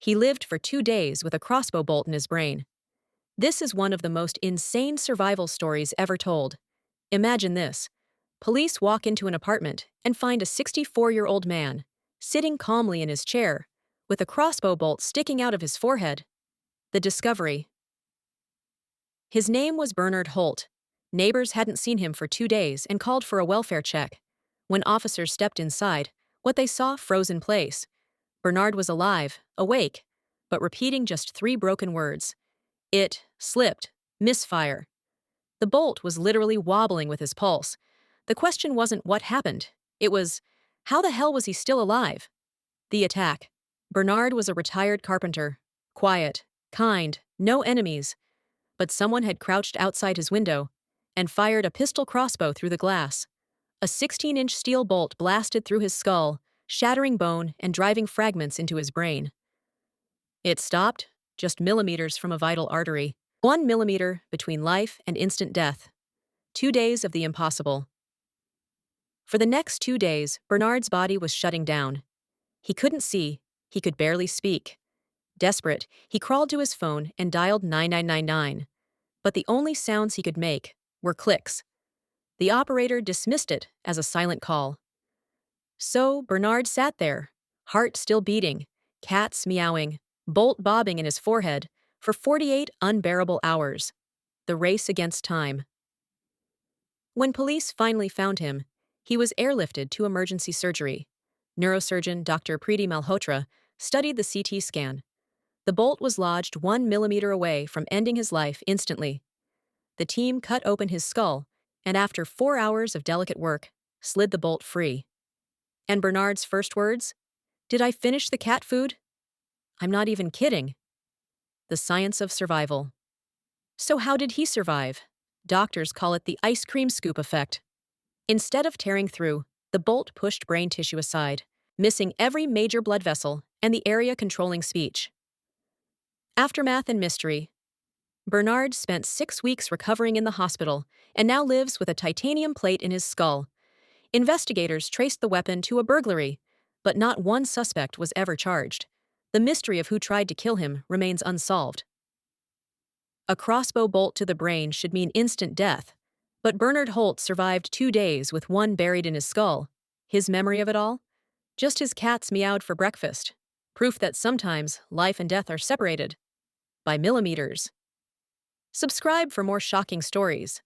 He lived for 2 days with a crossbow bolt in his brain. This is one of the most insane survival stories ever told. Imagine this. Police walk into an apartment and find a 64-year-old man, sitting calmly in his chair, with a crossbow bolt sticking out of his forehead. The discovery. His name was Bernard Holt. Neighbors hadn't seen him for 2 days and called for a welfare check. When officers stepped inside, what they saw froze in place. Bernard was alive, awake, but repeating just 3 broken words. It slipped, misfire. The bolt was literally wobbling with his pulse. The question wasn't what happened. It was, how the hell was he still alive? The attack. Bernard was a retired carpenter. Quiet, kind, no enemies. But someone had crouched outside his window and fired a pistol crossbow through the glass. A 16-inch steel bolt blasted through his skull, shattering bone and driving fragments into his brain. It stopped, just millimeters from a vital artery. 1 millimeter between life and instant death. 2 days of the impossible. For the next 2 days, Bernard's body was shutting down. He couldn't see, he could barely speak. Desperate, he crawled to his phone and dialed 9999. But the only sounds he could make were clicks. The operator dismissed it as a silent call. So Bernard sat there, heart still beating, cats meowing, bolt bobbing in his forehead, for 48 unbearable hours. The race against time. When police finally found him, he was airlifted to emergency surgery. Neurosurgeon Dr. Preeti Malhotra studied the CT scan. The bolt was lodged 1 millimeter away from ending his life instantly. The team cut open his skull, and after 4 hours of delicate work, slid the bolt free. And Bernard's first words? Did I finish the cat food? I'm not even kidding. The science of survival. So how did he survive? Doctors call it the ice cream scoop effect. Instead of tearing through, the bolt pushed brain tissue aside, missing every major blood vessel and the area controlling speech. Aftermath and mystery. Bernard spent 6 weeks recovering in the hospital and now lives with a titanium plate in his skull. Investigators traced the weapon to a burglary, but not one suspect was ever charged. The mystery of who tried to kill him remains unsolved. A crossbow bolt to the brain should mean instant death, but Bernard Holt survived 2 days with one buried in his skull. His memory of it all? Just his cats meowed for breakfast. Proof that sometimes life and death are separated by millimeters. Subscribe for more shocking stories.